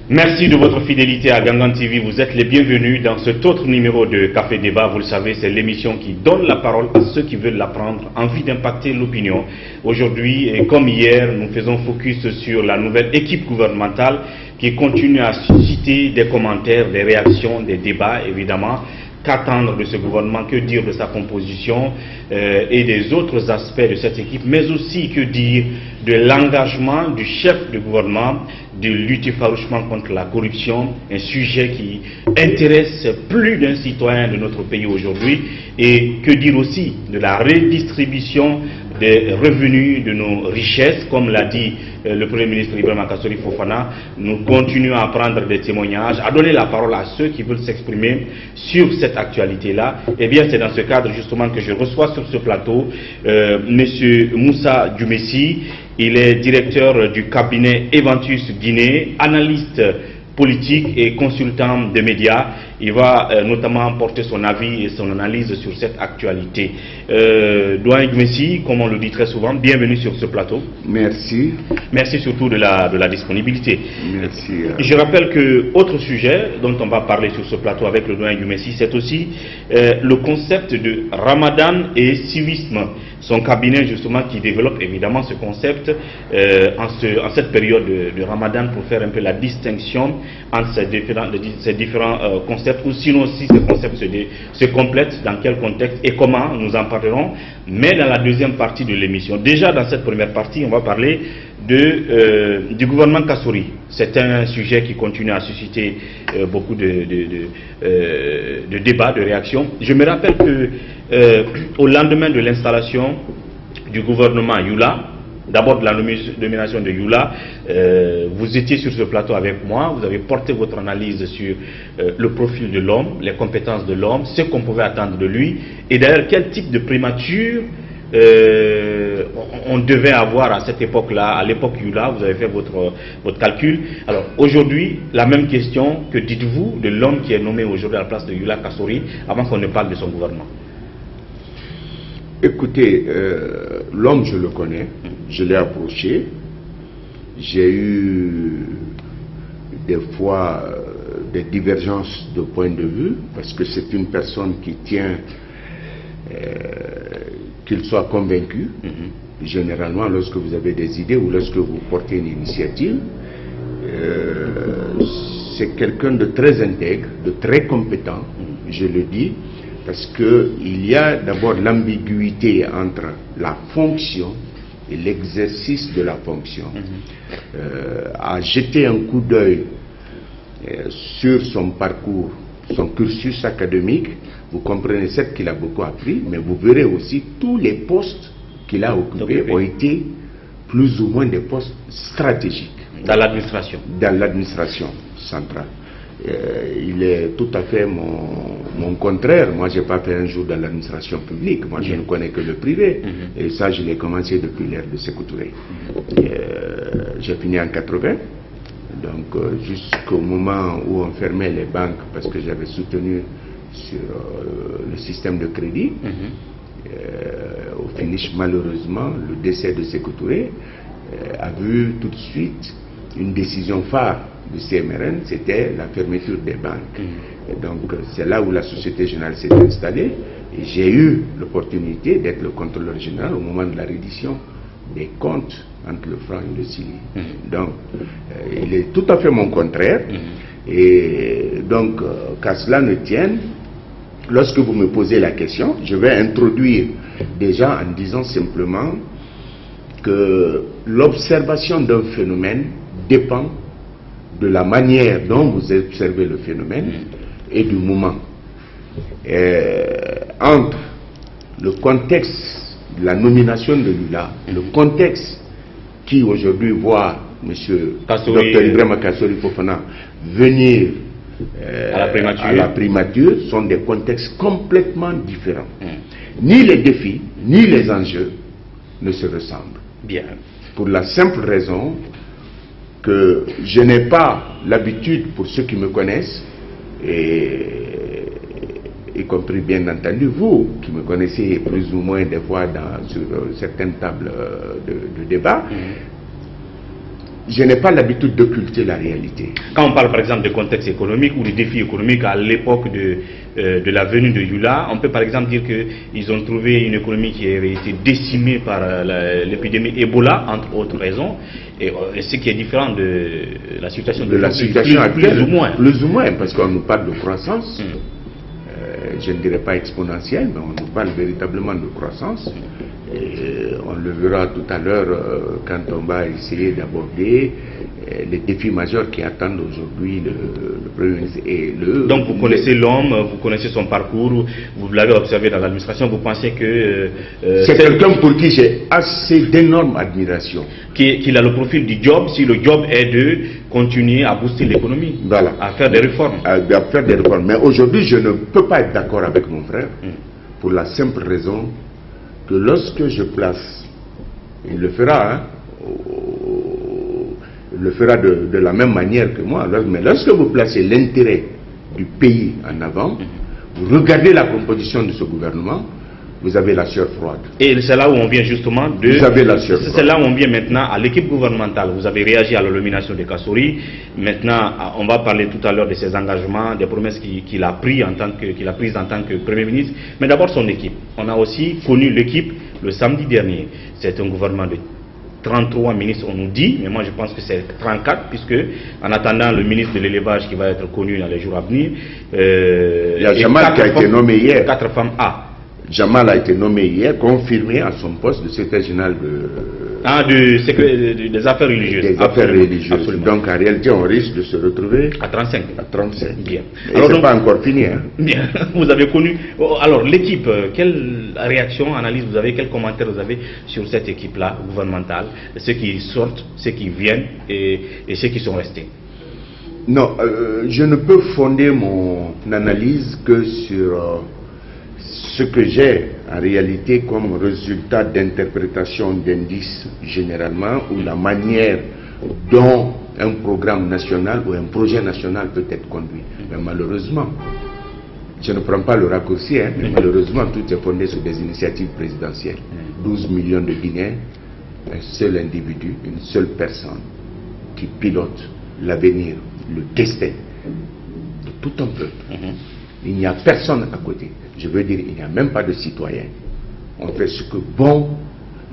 Merci de votre fidélité à Gangan TV. Vous êtes les bienvenus dans cet autre numéro de Café Débat. Vous le savez, c'est l'émission qui donne la parole à ceux qui veulent la prendre, envie d'impacter l'opinion. Aujourd'hui, et comme hier, nous faisons focus sur la nouvelle équipe gouvernementale qui continue à susciter des commentaires, des réactions, des débats, évidemment. Qu'attendre de ce gouvernement, que dire de sa composition et des autres aspects de cette équipe, mais aussi que dire de l'engagement du chef de gouvernement de lutter farouchement contre la corruption, un sujet qui intéresse plus d'un citoyen de notre pays aujourd'hui, et que dire aussi de la redistribution des revenus de nos richesses, comme l'a dit le Premier ministre Ibrahima Kassori Fofana. Nous continuons à prendre des témoignages, à donner la parole à ceux qui veulent s'exprimer sur cette actualité-là. Et bien, c'est dans ce cadre justement que je reçois sur ce plateau M. Moussa Djoumessi. Il est directeur du cabinet Eventus Guinée, analyste politique et consultant des médias. Il va notamment porter son avis et son analyse sur cette actualité. Doyen Djoumessi, comme on le dit très souvent, bienvenue sur ce plateau. Merci. Merci surtout de la disponibilité. Merci. Je rappelle que autre sujet dont on va parler sur ce plateau avec le doyen Djoumessi, c'est aussi le concept de Ramadan et civisme. Son cabinet justement qui développe évidemment ce concept en cette période de Ramadan pour faire un peu la distinction entre ces différents concepts, ou sinon si ces concepts se complètent, dans quel contexte et comment, nous en parlerons, mais dans la deuxième partie de l'émission. Déjà dans cette première partie, on va parler du gouvernement Kassori. C'est un sujet qui continue à susciter beaucoup de débats, de réactions. Je me rappelle que au lendemain de l'installation du gouvernement Youla, d'abord de la nomination de Youla, vous étiez sur ce plateau avec moi, vous avez porté votre analyse sur le profil de l'homme, les compétences de l'homme, ce qu'on pouvait attendre de lui, et d'ailleurs quel type de primature on devait avoir à cette époque-là, à l'époque Youla. Vous avez fait votre calcul. Alors aujourd'hui, la même question, que dites-vous de l'homme qui est nommé aujourd'hui à la place de Youla Kassori, avant qu'on ne parle de son gouvernement? Écoutez, l'homme je le connais, je l'ai approché, j'ai eu des fois des divergences de point de vue, parce que c'est une personne qui tient qu'il soit convaincu. Généralement, lorsque vous avez des idées ou lorsque vous portez une initiative, c'est quelqu'un de très intègre, de très compétent, je le dis, parce qu'il y a d'abord l'ambiguïté entre la fonction et l'exercice de la fonction. À jeter un coup d'œil sur son parcours, son cursus académique, vous comprenez certes qu'il a beaucoup appris, mais vous verrez aussi tous les postes qu'il a occupés ont été plus ou moins des postes stratégiques. Dans l'administration. Dans l'administration centrale. Il est tout à fait mon contraire. Moi, je n'ai pas fait un jour dans l'administration publique. Moi, je ne connais que le privé. Et ça, je l'ai commencé depuis l'ère de Sékou Touré. J'ai fini en 80. Donc, jusqu'au moment où on fermait les banques, parce que j'avais soutenu sur le système de crédit. Au finish, malheureusement, le décès de Sékou Touré a vu tout de suite une décision phare du CMRN, c'était la fermeture des banques. Et donc, c'est là où la Société Générale s'est installée, et j'ai eu l'opportunité d'être le contrôleur général au moment de la reddition des comptes entre le franc et le CILI. Donc, il est tout à fait mon contraire. Et donc, qu'à cela ne tienne, lorsque vous me posez la question, je vais introduire déjà en disant simplement que l'observation d'un phénomène dépend de la manière dont vous observez le phénomène et du moment. Entre le contexte de la nomination de Lula, le contexte qui aujourd'hui voit M. Dr Ibrahima Kassori Fofana venir à la primature, sont des contextes complètement différents. Ni les défis, ni les enjeux ne se ressemblent. Bien. Pour la simple raison que je n'ai pas l'habitude, pour ceux qui me connaissent, y compris bien entendu vous, qui me connaissez plus ou moins des fois sur certaines tables de débat, je n'ai pas l'habitude d'occulter la réalité. Quand on parle par exemple de contexte économique ou de défis économiques à l'époque de la venue de Yula, on peut par exemple dire qu'ils ont trouvé une économie qui avait été décimée par l'épidémie Ebola, entre autres raisons, et ce qui est différent de la situation de la situation actuelle, plus ou moins, parce qu'on nous parle de croissance. Je ne dirais pas exponentielle, mais on nous parle véritablement de croissance. Et on le verra tout à l'heure quand on va essayer d'aborder les défis majeurs qui attendent aujourd'hui le Premier ministre et le... Donc vous connaissez l'homme, vous connaissez son parcours, vous l'avez observé dans l'administration, vous pensez que... c'est quelqu'un pour qui j'ai assez d'énorme admiration. Qu'il a le profil du job, si le job est de continuer à booster l'économie, voilà, à faire des réformes. À faire des réformes. Mais aujourd'hui, je ne peux pas être d'accord avec mon frère, pour la simple raison que lorsque je place, il le fera, hein, il le fera de la même manière que moi, mais lorsque vous placez l'intérêt du pays en avant, vous regardez la composition de ce gouvernement, vous avez la sueur froide. Et c'est là où on vient justement de... Vous avez la sueur froide. C'est là où on vient maintenant à l'équipe gouvernementale. Vous avez réagi à la nomination de Kassory. Maintenant, on va parler tout à l'heure de ses engagements, des promesses qu'il a prises en tant que Premier ministre. Mais d'abord son équipe. On a aussi connu l'équipe le samedi dernier. C'est un gouvernement de 33 ministres, on nous dit, mais moi je pense que c'est 34, puisque en attendant le ministre de l'élevage qui va être connu dans les jours à venir, il y a Jamal qui a été nommé hier. 4 femmes A. Jamal a été nommé hier, confirmé à son poste de secrétaire général des affaires religieuses. Des affaires religieuses. Absolument. Donc en réalité, on risque de se retrouver à 35. À 35. Bien. Et alors, c'est pas encore fini. Hein. Bien. Vous avez connu. Alors l'équipe, quelle réaction, analyse vous avez, quels commentaires vous avez sur cette équipe-là gouvernementale, ceux qui sortent, ceux qui viennent et ceux qui sont restés? Non, je ne peux fonder mon analyse que sur ce que j'ai en réalité comme résultat d'interprétation d'indices généralement, ou la manière dont un programme national ou un projet national peut être conduit. Mais malheureusement, je ne prends pas le raccourci, hein, mais malheureusement tout est fondé sur des initiatives présidentielles. 12 millions de Guinéens, un seul individu, une seule personne qui pilote l'avenir, le destin de tout un peuple. Il n'y a personne à côté. Je veux dire, il n'y a même pas de citoyen. On fait ce que bon,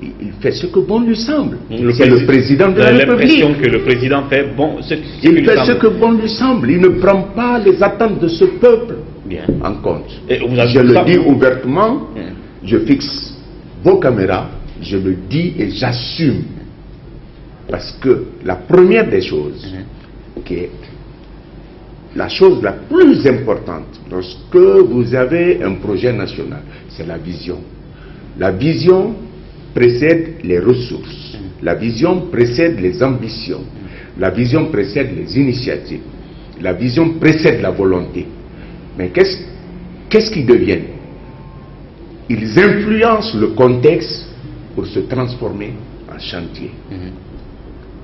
il fait ce que bon lui semble. C'est le président de la République. L'impression que le président fait bon il fait ce que bon lui semble. Il ne prend pas les attentes de ce peuple en compte. Et je le dis ouvertement, je fixe vos caméras, je le dis et j'assume. Parce que la première des choses, qui est la chose la plus importante lorsque vous avez un projet national, c'est la vision. La vision précède les ressources. La vision précède les ambitions. La vision précède les initiatives. La vision précède la volonté. Mais qu'est-ce qu'ils deviennent? Ils influencent le contexte pour se transformer en chantier.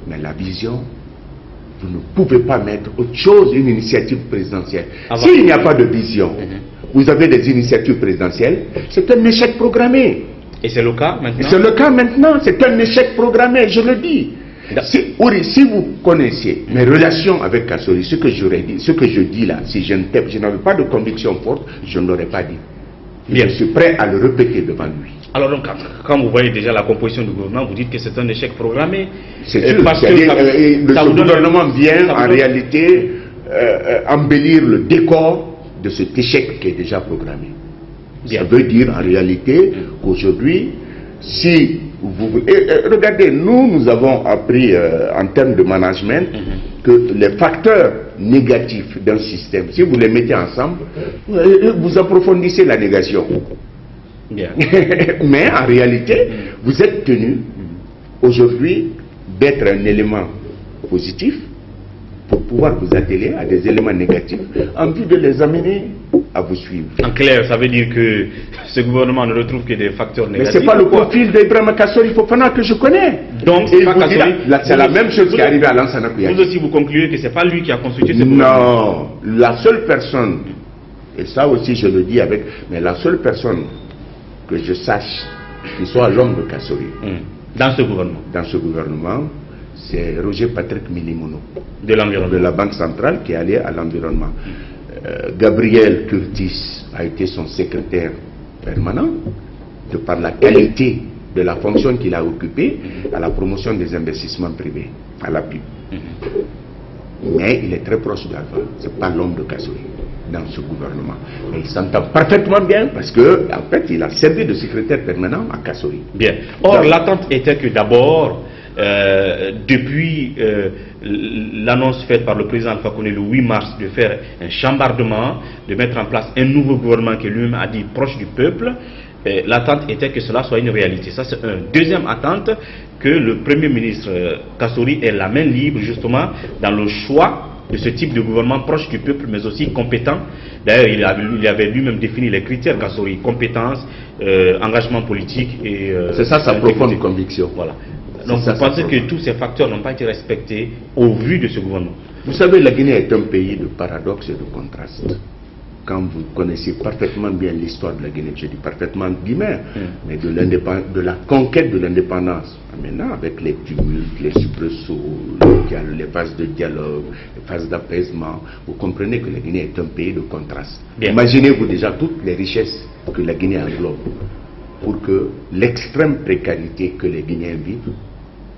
Mais la vision, vous ne pouvez pas mettre autre chose, une initiative présidentielle. S'il n'y a pas de vision, vous avez des initiatives présidentielles, c'est un échec programmé. Et c'est le cas maintenant? C'est le cas maintenant, c'est un échec programmé, je le dis. Si vous connaissiez mes relations avec Kassory, ce que j'aurais dit, ce que je dis là, si je n'avais pas de conviction forte, je ne l'aurais pas dit. Bien. Je suis prêt à le répéter devant lui. Alors donc, quand vous voyez déjà la composition du gouvernement, vous dites que c'est un échec programmé. C'est sûr, parce que le gouvernement vient en réalité embellir le décor de cet échec qui est déjà programmé. Bien. Ça veut dire en réalité qu'aujourd'hui, si vous... regardez, nous avons appris en termes de management que les facteurs négatifs d'un système, si vous les mettez ensemble, vous approfondissez la négation. Bien. Mais en réalité, vous êtes tenu aujourd'hui d'être un élément positif pour pouvoir vous atteler à des éléments négatifs en vue de les amener à vous suivre. En clair, ça veut dire que ce gouvernement ne retrouve que des facteurs négatifs. Mais ce n'est pas le profil d'Ibrahima Kassory Fofana que je connais. Donc, c'est la même chose qui est arrivée à Lansana Kouyaté. Vous aussi, vous concluez que ce n'est pas lui qui a constitué ce gouvernement? Non, la seule personne, et ça aussi je le dis avec, mais la seule personne que je sache qui soit l'homme de Kassory dans ce gouvernement, c'est Roger Patrick Milimono de l'environnement, de la Banque centrale, qui est allé à l'environnement. Gabriel Curtis a été son secrétaire permanent, de par la qualité de la fonction qu'il a occupée à la promotion des investissements privés, à l'appui. Mais il est très proche d'Alpha, c'est pas l'homme de Kassory dans ce gouvernement. Mais il s'entend parfaitement bien parce que, en fait, il a servi de secrétaire permanent à Kassory. Bien. Or, l'attente était que d'abord, depuis l'annonce faite par le président Alpha Condé le 8 mars de faire un chambardement, de mettre en place un nouveau gouvernement qui lui-même a dit proche du peuple, l'attente était que cela soit une réalité. Ça, c'est une deuxième attente, que le Premier ministre Kassory ait la main libre justement dans le choix de ce type de gouvernement proche du peuple, mais aussi compétent. D'ailleurs, il avait lui-même défini les critères Kassory: compétence, engagement politique et... c'est ça sa profonde conviction. Voilà. Donc vous pensez que tous ces facteurs n'ont pas été respectés au vu de ce gouvernement? Vous savez, la Guinée est un pays de paradoxes et de contrastes. Quand vous connaissez parfaitement bien l'histoire de la Guinée, je dis parfaitement guillemets, mais de la conquête de l'indépendance, maintenant avec les tumultes, les soubresauts, les phases de dialogue, les phases d'apaisement, vous comprenez que la Guinée est un pays de contrastes. Imaginez-vous déjà toutes les richesses que la Guinée englobe pour que l'extrême précarité que les Guinéens vivent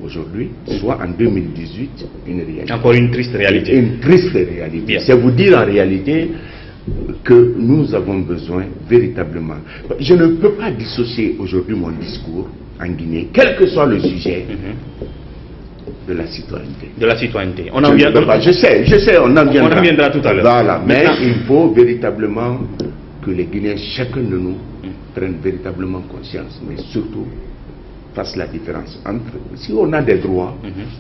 aujourd'hui soit en 2018 une réalité. Encore une triste réalité. Une triste réalité. C'est vous dire en réalité que nous avons besoin véritablement. Je ne peux pas dissocier aujourd'hui mon discours en Guinée, quel que soit le sujet, de la citoyenneté. De la citoyenneté. On en viendra. Je sais, on en viendra. On en viendra tout à l'heure. Voilà, mais il faut véritablement que les Guinéens, chacun de nous, prennent véritablement conscience, mais surtout fasse la différence entre, si on a des droits,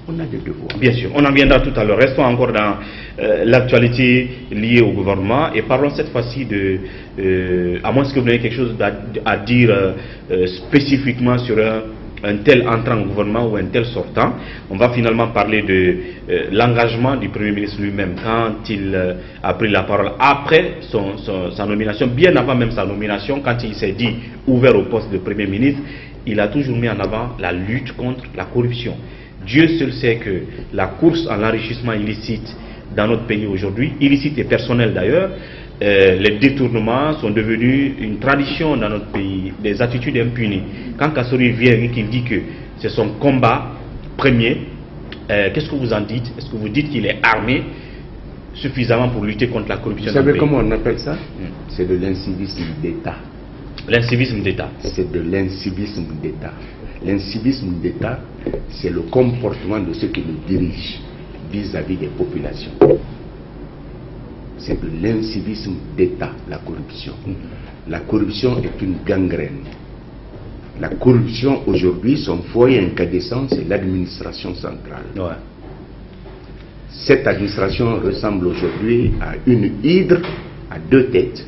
on a des devoirs. Bien sûr, on en viendra tout à l'heure. Restons encore dans l'actualité liée au gouvernement et parlons cette fois-ci de, à moins que vous ayez quelque chose à dire spécifiquement sur un tel entrant au gouvernement ou un tel sortant, on va finalement parler de l'engagement du Premier ministre lui-même quand il a pris la parole après sa nomination, bien avant même sa nomination, quand il s'est dit ouvert au poste de Premier ministre. Il a toujours mis en avant la lutte contre la corruption. Dieu seul sait que la course à l'enrichissement illicite dans notre pays aujourd'hui, illicite et personnel d'ailleurs, les détournements sont devenus une tradition dans notre pays, des attitudes impunies. Quand Kassory vient et qu'il dit que c'est son combat premier, qu'est-ce que vous en dites? Est-ce que vous dites qu'il est armé suffisamment pour lutter contre la corruption? Vous savez comment on appelle ça? C'est de l'incivisme d'État. L'incivisme d'État. C'est de l'incivisme d'État. L'incivisme d'État, c'est le comportement de ceux qui nous dirigent vis-à-vis des populations. C'est de l'incivisme d'État, la corruption. La corruption est une gangrène. La corruption aujourd'hui, son foyer incandescent, c'est l'administration centrale. Ouais. Cette administration ressemble aujourd'hui à une hydre à deux têtes.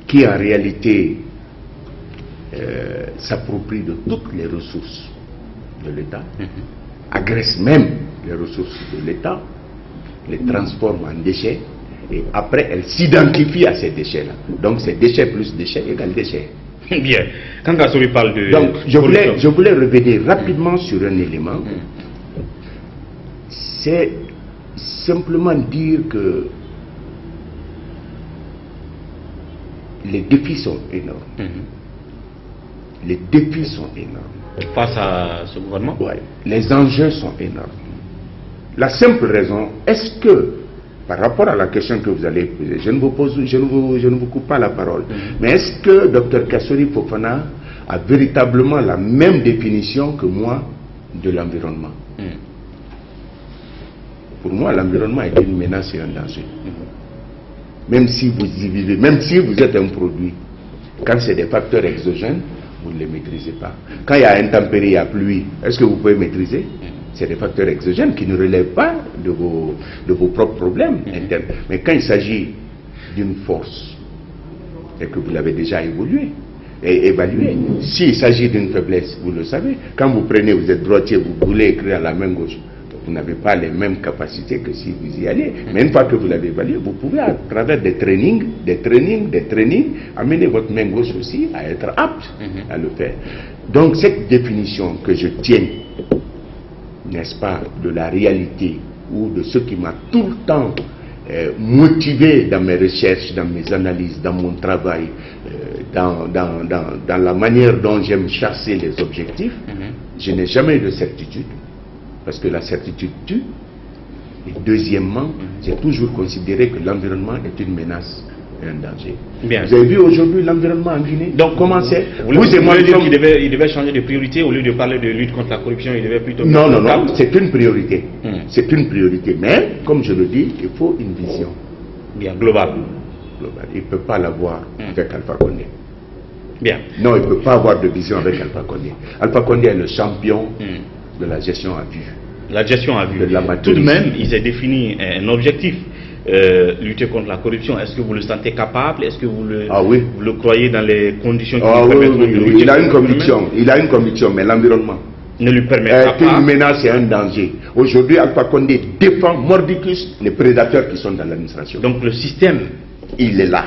Qui en réalité s'approprie de toutes les ressources de l'État, agresse même les ressources de l'État, les transforme en déchets, et après elle s'identifie à ces déchets-là. Donc c'est déchets plus déchets égale déchets. Bien. Quand Kassory parle de... Donc je voulais revenir rapidement sur un élément. C'est simplement dire que les défis sont énormes. Les défis sont énormes. Face à ce gouvernement? Oui. Les enjeux sont énormes. La simple raison, est-ce que, par rapport à la question que vous allez poser, je ne vous coupe pas la parole, mais est-ce que Dr Kassory Fofana a véritablement la même définition que moi de l'environnement? Pour moi, l'environnement est une menace et un danger. Même si vous y vivez, même si vous êtes un produit, quand c'est des facteurs exogènes, vous ne les maîtrisez pas. Quand il y a intempérie, il y a pluie, est-ce que vous pouvez maîtriser? C'est des facteurs exogènes qui ne relèvent pas de vos propres problèmes internes. Mais quand il s'agit d'une force, et que vous l'avez déjà évalué, s'il s'agit d'une faiblesse, vous le savez. Quand vous prenez, vous êtes droitier, vous voulez écrire à la main gauche, vous n'avez pas les mêmes capacités que si vous y allez. Mais une fois que vous l'avez évalué, vous pouvez, à travers des trainings, amener votre main gauche aussi à être apte à le faire. Donc cette définition que je tiens n'est-ce pas, de la réalité ou de ce qui m'a tout le temps motivé dans mes recherches, dans mes analyses, dans mon travail, dans la manière dont j'aime chasser les objectifs, je n'ai jamais eu de certitude, parce que la certitude tue. Et deuxièmement, j'ai toujours considéré que l'environnement est une menace et un danger. Bien. Vous avez vu aujourd'hui l'environnement en Guinée? Donc, comment c'est? Vous et moi, dire qu'il devait changer de priorité, au lieu de parler de lutte contre la corruption, il devait plutôt... Non, c'est une priorité. C'est une priorité. Mais, comme je le dis, il faut une vision. Bien, globale. Il ne peut pas l'avoir avec Alpha Condé. Bien. Non, il ne peut pas avoir de vision avec Alpha Condé. Alpha Condé est le champion de la gestion à vue. La gestion à vue. Tout de même, il s'est défini un objectif. Lutter contre la corruption, est-ce que vous le sentez capable? Est-ce que vous le croyez dans les conditions qui lui permettront de lutter? Il a une conviction, mais l'environnement ne lui permet pas. Une menace et un danger. Aujourd'hui, Alpha Condé défend mordicus les prédateurs qui sont dans l'administration. Donc le système, il est là.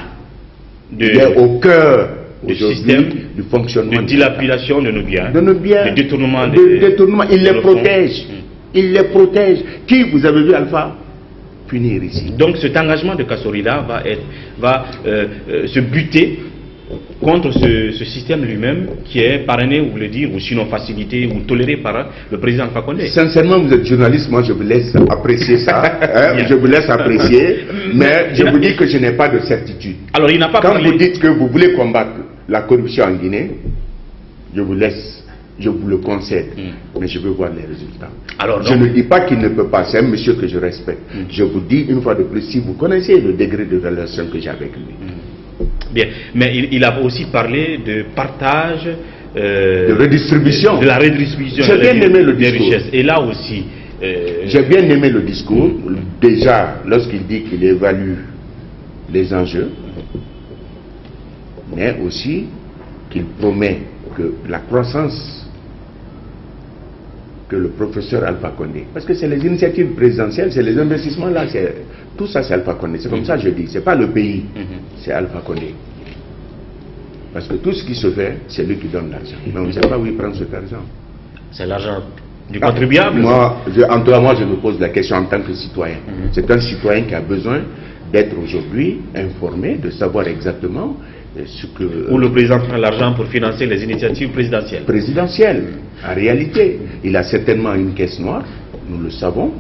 Il est au cœur du système du fonctionnement de dilapidation de nos biens, de détournement. Il les protège. Il les protège. Qui, vous avez vu Alpha punir ici? Donc cet engagement de Kassoryda va se buter contre ce système lui-même qui est parrainé, vous le dire, ou sinon facilité ou toléré par le président Alpha Condé. Sincèrement, vous êtes journaliste, moi je vous laisse apprécier ça. Je vous laisse apprécier, mais je vous dis que je n'ai pas de certitude. Alors il n'a pas parlé... Quand vous dites que vous voulez combattre la corruption en Guinée, je vous laisse. Je vous le concède, mais je veux voir les résultats. Alors, je ne dis pas qu'il ne peut pas, c'est un monsieur que je respecte. Je vous dis une fois de plus, si vous connaissez le degré de relation que j'ai avec lui. Bien, mais il a aussi parlé de partage, de redistribution. De la redistribution j'ai bien aimé le discours. Richesses. Et là aussi... j'ai bien aimé le discours, déjà lorsqu'il dit qu'il évalue les enjeux, mais aussi qu'il promet que la croissance que le professeur Alpha Condé, parce que c'est les initiatives présidentielles, c'est les investissements là, tout ça c'est Alpha Condé, c'est comme ça que je dis, c'est pas le pays, c'est Alpha Condé. Parce que tout ce qui se fait, c'est lui qui donne l'argent. Mais on ne sait pas où il prend cet argent. C'est l'argent du contribuable? Moi, en tout cas, moi je me pose la question en tant que citoyen. C'est un citoyen qui a besoin d'être aujourd'hui informé, de savoir exactement ce que... Où le président prend l'argent pour financer les initiatives présidentielles. Présidentielles. En réalité, il a certainement une caisse noire, nous le savons,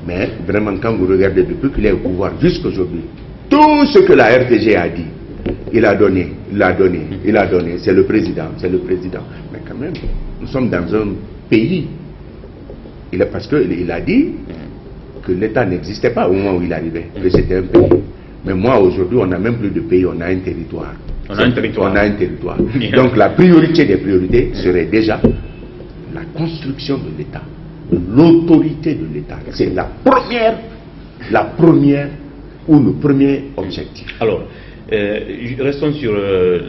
mais vraiment quand vous regardez depuis qu'il est au pouvoir jusqu'aujourd'hui, tout ce que la RTG a dit, il a donné, c'est le président. Mais quand même, nous sommes dans un pays, parce qu'il a dit que l'État n'existait pas au moment où il arrivait, que c'était un pays. Mais moi, aujourd'hui, on n'a même plus de pays, on a un territoire. On a un territoire. Donc la priorité des priorités serait déjà la construction de l'État, l'autorité de l'État. C'est la première ou le premier objectif. Alors, restons sur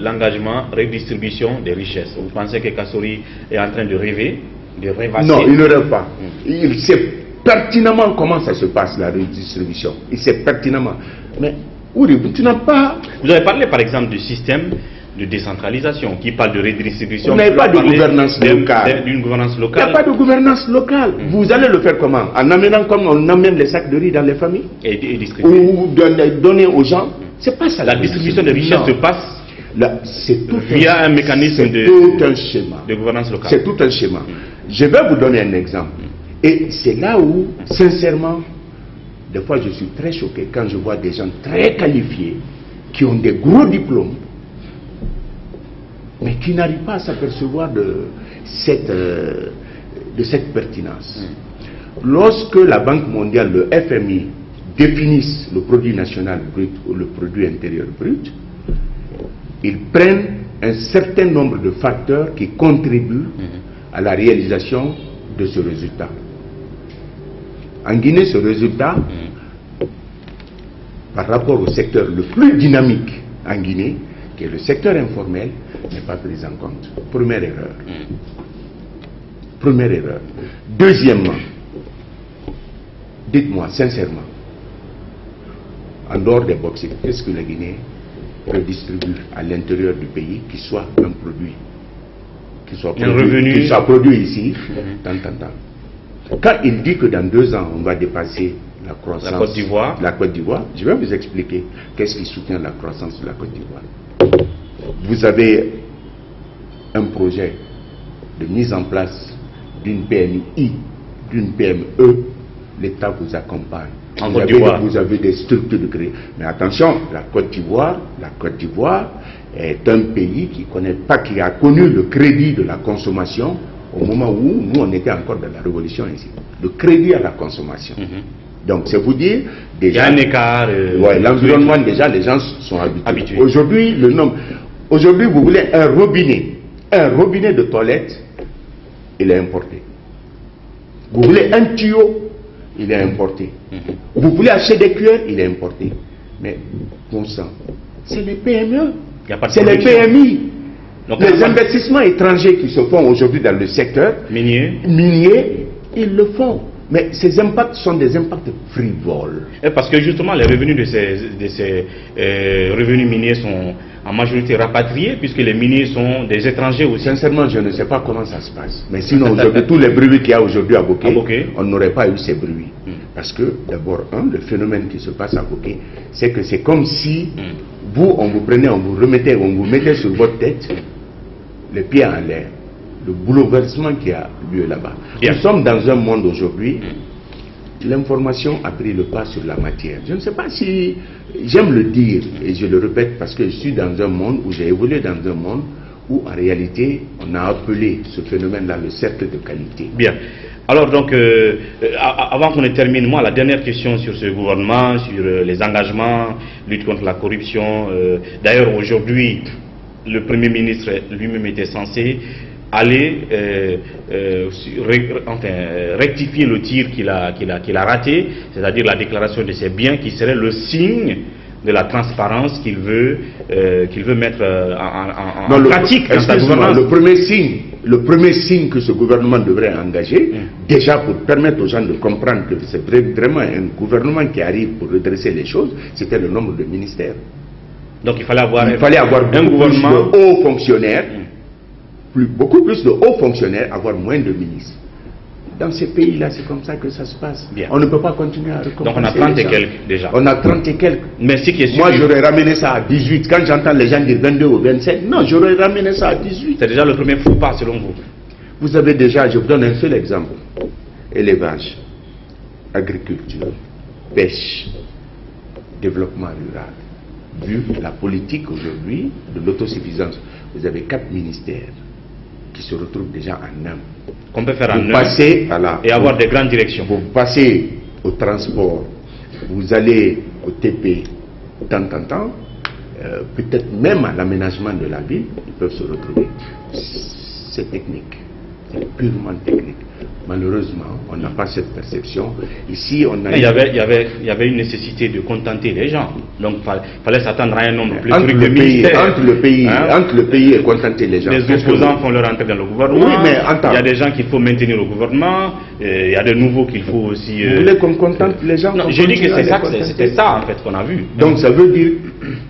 l'engagement redistribution des richesses. Vous pensez que Kassory est en train de rêver, de rêvasser? Non, il ne rêve pas. Il sait pertinemment comment ça se passe, la redistribution. Il sait pertinemment. Mais Ouri, tu n'as pas... Vous avez parlé par exemple du système de décentralisation qui parle de redistribution. Vous n'avez pas de gouvernance locale. D'une gouvernance locale. Il n'y a pas de gouvernance locale. Vous allez le faire comment? En amenant comme on amène les sacs de riz dans les familles? Et distribuer. Ou donner aux gens? C'est pas ça. La distribution de richesses se passe via un mécanisme de gouvernance locale. C'est tout un schéma. Je vais vous donner un exemple. Et c'est là où, sincèrement, des fois je suis très choqué quand je vois des gens très qualifiés, qui ont des gros diplômes, mais qui n'arrivent pas à s'apercevoir de cette pertinence. Lorsque la Banque mondiale, le FMI, définissent le produit national brut ou le produit intérieur brut, ils prennent un certain nombre de facteurs qui contribuent à la réalisation de ce résultat. En Guinée, ce résultat, par rapport au secteur le plus dynamique en Guinée, qui est le secteur informel, n'est pas pris en compte. Première erreur. Première erreur. Deuxièmement, dites-moi sincèrement, en dehors des boxes, qu'est-ce que la Guinée redistribue à l'intérieur du pays qui soit un produit, qui soit produit ici, tant. Quand il dit que dans 2 ans, on va dépasser la croissance... La Côte d'Ivoire, je vais vous expliquer qu'est-ce qui soutient la croissance de la Côte d'Ivoire. Vous avez un projet de mise en place d'une PMI, d'une PME, l'État vous accompagne. Vous avez des structures de crédit. Mais attention, la Côte d'Ivoire est un pays qui a connu le crédit de la consommation au moment où nous on était encore dans la révolution ici. Le crédit à la consommation. Donc c'est vous dire déjà. Il y a un écart. L'environnement déjà, les gens sont habitués. Aujourd'hui, aujourd'hui vous voulez un robinet de toilette, il est importé. Vous voulez un tuyau, il est importé. Vous voulez acheter des cuillères, il est importé. Mais bon sang, c'est les PME, c'est les PMI. Donc, les investissements étrangers qui se font aujourd'hui dans le secteur minier, ils le font. Mais ces impacts sont des impacts frivoles. Et parce que justement, les revenus de ces revenus miniers sont en majorité rapatriés, puisque les miniers sont des étrangers aussi. Sincèrement, je ne sais pas comment ça se passe. Mais sinon, aujourd'hui, tous les bruits qu'il y a aujourd'hui à Bokeh, on n'aurait pas eu ces bruits. Parce que, d'abord, le phénomène qui se passe à Bokeh, c'est que c'est comme si on vous prenait, on vous mettait sur votre tête, les pieds en l'air. Le bouleversement qui a lieu là-bas. Nous sommes dans un monde aujourd'hui, l'information a pris le pas sur la matière. Je ne sais pas si j'aime le dire, et je le répète parce que je suis dans un monde où j'ai évolué dans un monde où en réalité on a appelé ce phénomène-là le cercle de qualité. Bien. Alors donc, avant qu'on ne termine, moi la dernière question sur ce gouvernement, sur les engagements, lutte contre la corruption. D'ailleurs aujourd'hui, le Premier ministre lui-même était censé aller rectifier le tir qu'il a raté, c'est-à-dire la déclaration de ses biens qui serait le signe de la transparence qu'il veut mettre en pratique dans sa gouvernance. Le premier signe que ce gouvernement devrait engager, déjà pour permettre aux gens de comprendre que c'est vraiment un gouvernement qui arrive pour redresser les choses, c'était le nombre de ministères. Donc il fallait avoir un gouvernement de hauts fonctionnaires, beaucoup plus de hauts fonctionnaires, avoir moins de ministres. Dans ces pays-là, c'est comme ça que ça se passe. Bien. On ne peut pas continuer à recommencer. Donc on a 30 et quelques déjà. On a 30 et quelques. Mais ce qui est sûr, moi, j'aurais ramené ça à 18. Quand j'entends les gens dire 22 ou 27, non, j'aurais ramené ça à 18. C'est déjà le premier faux pas selon vous. Vous avez déjà, je vous donne un seul exemple. Élevage, agriculture, pêche, développement rural. Vu la politique aujourd'hui de l'autosuffisance, vous avez 4 ministères qui se retrouvent déjà en un. Qu'on peut faire en un et avoir des grandes directions. Vous passez au transport, vous allez au TP, peut-être même à l'aménagement de la ville, ils peuvent se retrouver. C'est technique, c'est purement technique. Malheureusement, on n'a pas cette perception. Ici, on a... Il y avait une nécessité de contenter les gens. Donc, il fallait s'attendre à un nombre plus entre de ministères. Entre le pays et contenter les gens. Les opposants font leur entrée dans le gouvernement. Oui, mais il y a des gens qu'il faut maintenir au gouvernement. Il y a de nouveaux qu'il faut aussi... Vous voulez qu'on contente les gens? Non, je dis que c'était ça, en fait, qu'on a vu. Donc, ça veut dire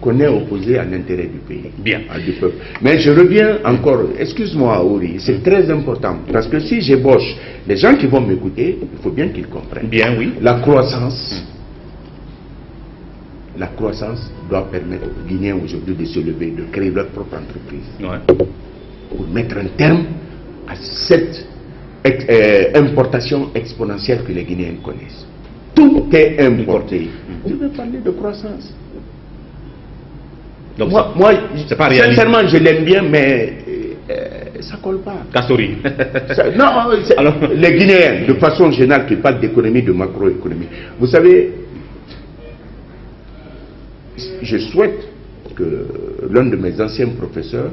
qu'on est opposé à l'intérêt du pays. Bien. Du peuple. Mais je reviens encore, excuse-moi, Ori, c'est très important. Parce que si j'ébauche, les gens qui vont m'écouter, il faut bien qu'ils comprennent. Bien, oui. La croissance doit permettre aux Guinéens aujourd'hui de se lever, de créer leur propre entreprise. Ouais. Pour mettre un terme à cette importation exponentielle que les Guinéens connaissent. Tout est importé. Je vais parler de croissance. Donc moi sincèrement, je l'aime bien, mais ça colle pas. Kastori. Non, alors, les Guinéens, de façon générale, qui parlent d'économie, de macroéconomie. Vous savez, je souhaite que l'un de mes anciens professeurs,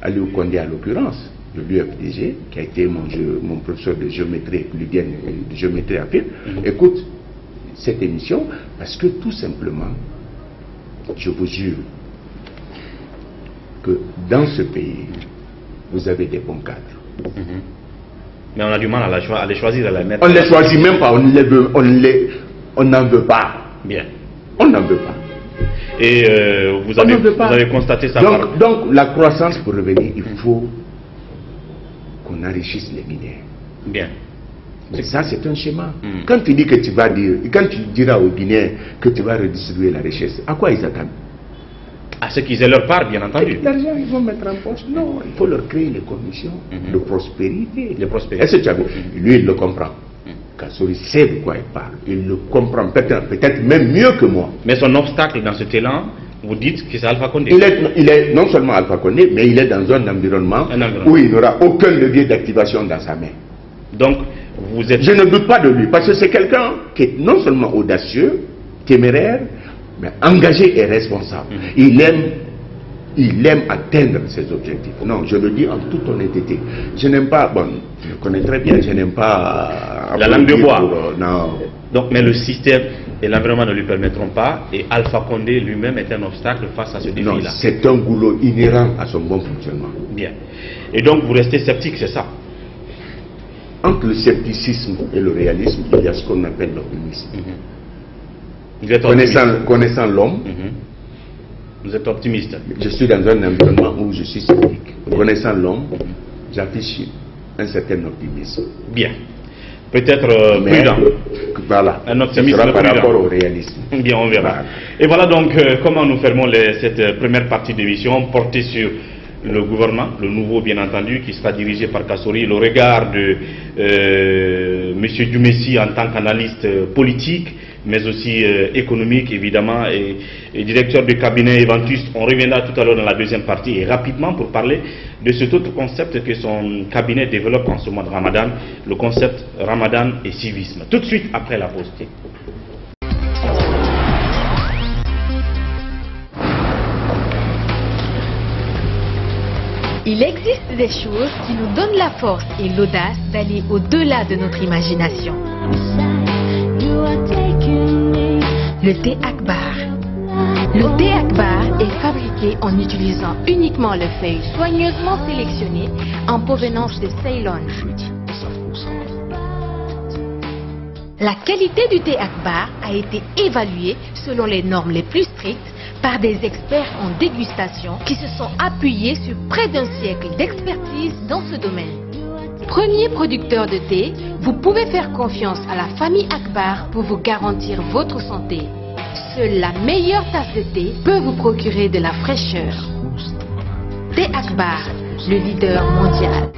Aliou Kondé à l'occurrence, de l'UFDG, qui a été mon professeur de géométrie euclidienne et de géométrie affine, écoute cette émission, parce que tout simplement, je vous jure, que dans ce pays, vous avez des bons cadres. Mais on a du mal à les choisir, à les mettre. On ne les choisit même pas, on n'en veut pas. Bien. On n'en veut pas. Et vous avez constaté ça. Donc la croissance, pour revenir, il faut qu'on enrichisse les Guinéens. Bien. Mais ça, c'est un schéma. Quand tu dis que tu vas dire, quand tu diras aux Guinéens que tu vas redistribuer la richesse, à quoi ils attendent? À ce qu'ils aient leur part, bien entendu. L'argent, ils vont mettre en poche. Non, il faut leur créer les conditions de prospérité. Est-ce que tu as vu? Lui, il le comprend. Kassori sait de quoi il parle. Il le comprend peut-être même mieux que moi. Mais son obstacle dans cet élan, vous dites que c'est Alpha Condé. Il est non seulement Alpha Condé, mais il est dans un environnement où il n'aura aucun levier d'activation dans sa main. Donc, vous êtes... Je ne doute pas de lui, parce que c'est quelqu'un qui est non seulement audacieux, téméraire, mais engagé et responsable. Il aime atteindre ses objectifs. Non, je le dis en toute honnêteté. Je n'aime pas, bon, je le connais très bien, je n'aime pas... la langue de bois. Non. Donc, mais le système et l'environnement ne lui permettront pas, et Alpha Condé lui-même est un obstacle face à ce défi-là. Non, c'est un goulot inhérent à son bon fonctionnement. Bien. Et donc, vous restez sceptique, c'est ça? Entre le scepticisme et le réalisme, il y a ce qu'on appelle l'optimisme. Connaissant l'homme, vous êtes optimiste. Je suis dans un environnement où je suis sceptique. Connaissant l'homme, j'affiche un certain optimisme. Bien. Peut-être prudent. Voilà. Un optimisme par rapport au réalisme. Bien, on verra. Voilà. Et voilà donc comment nous fermons cette première partie d'émission portée sur le gouvernement, le nouveau bien entendu, qui sera dirigé par Kassori, le regard de M. Djoumessi en tant qu'analyste politique, mais aussi économique évidemment, et directeur de cabinet Eventus. On reviendra tout à l'heure dans la deuxième partie et rapidement pour parler de cet autre concept que son cabinet développe en ce mois de Ramadan, le concept Ramadan et civisme. Tout de suite après la pause. Il existe des choses qui nous donnent la force et l'audace d'aller au-delà de notre imagination. Le thé Akbar. Le thé Akbar est fabriqué en utilisant uniquement les feuilles soigneusement sélectionnées en provenance de Ceylon. La qualité du thé Akbar a été évaluée selon les normes les plus strictes par des experts en dégustation qui se sont appuyés sur près d'un siècle d'expertise dans ce domaine. Premier producteur de thé, vous pouvez faire confiance à la famille Akbar pour vous garantir votre santé. Seule la meilleure tasse de thé peut vous procurer de la fraîcheur. Thé Akbar, le leader mondial.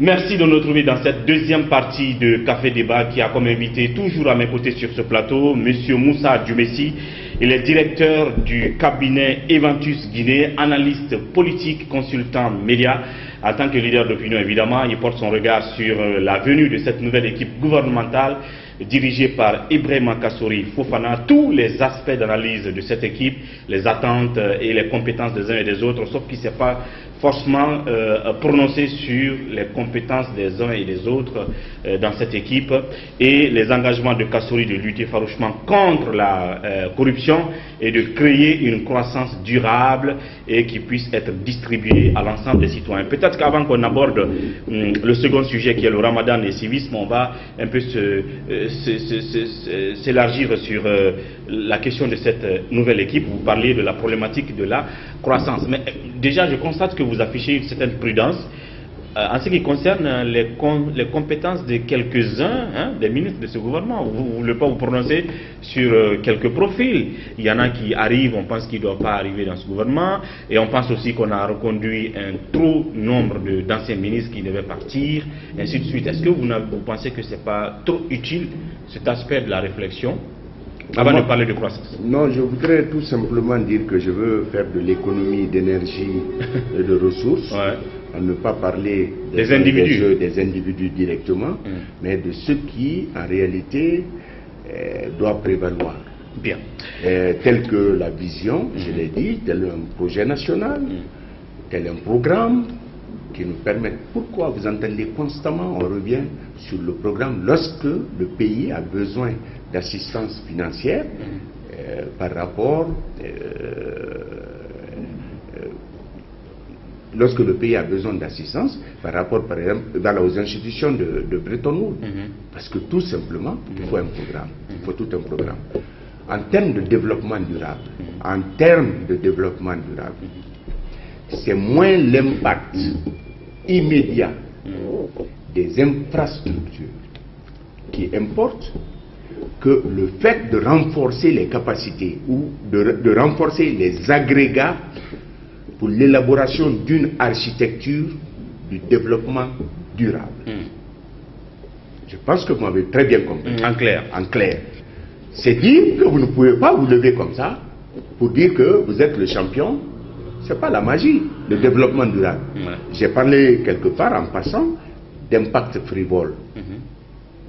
Merci de nous retrouver dans cette deuxième partie de Café Débat qui a comme invité toujours à mes côtés sur ce plateau M. Moussa Djoumessi. Il est directeur du cabinet Eventus Guinée, analyste politique, consultant média. En tant que leader d'opinion, évidemment, il porte son regard sur la venue de cette nouvelle équipe gouvernementale dirigée par Ibrahima Kassori Fofana. Tous les aspects d'analyse de cette équipe, les attentes et les compétences des uns et des autres, sauf qu'il ne s'est pas forcément prononcé sur les compétences des uns et des autres dans cette équipe et les engagements de Kassori de lutter farouchement contre la corruption et de créer une croissance durable et qui puisse être distribuée à l'ensemble des citoyens. Peut-être qu'avant qu'on aborde le second sujet qui est le Ramadan et le civisme, on va un peu s'élargir sur la question de cette nouvelle équipe. Vous parliez de la problématique de la croissance. Mais déjà, je constate que vous affichez une certaine prudence en ce qui concerne les compétences de quelques-uns des ministres de ce gouvernement. Vous ne voulez pas vous prononcer sur quelques profils. Il y en a qui arrivent, on pense qu'ils ne doivent pas arriver dans ce gouvernement, et on pense aussi qu'on a reconduit un trop nombre d'anciens ministres qui devaient partir, ainsi de suite. Est-ce que vous pensez que ce n'est pas trop utile, cet aspect de la réflexion, avant de parler de croissance? Non, je voudrais tout simplement dire que je veux faire de l'économie d'énergie et de ressources, à ne pas parler des individus directement, mais de ce qui, en réalité, doit prévaloir. Bien. Tel que la vision, je l'ai dit, tel un projet national, tel un programme qui nous permettent. Pourquoi vous entendez constamment, on revient sur le programme, lorsque le pays a besoin d'assistance financière par rapport lorsque le pays a besoin d'assistance par rapport, par exemple, aux institutions de Bretton Woods. Parce que tout simplement, il faut un programme. Il faut tout un programme. En termes de développement durable, c'est moins l'impact immédiat des infrastructures qui importent que le fait de renforcer les capacités ou de renforcer les agrégats pour l'élaboration d'une architecture du développement durable. Je pense que vous m'avez très bien compris. En clair. En clair. C'est dire que vous ne pouvez pas vous lever comme ça pour dire que vous êtes le champion. Ce n'est pas la magie, le développement durable. J'ai parlé quelque part en passant d'impact frivole.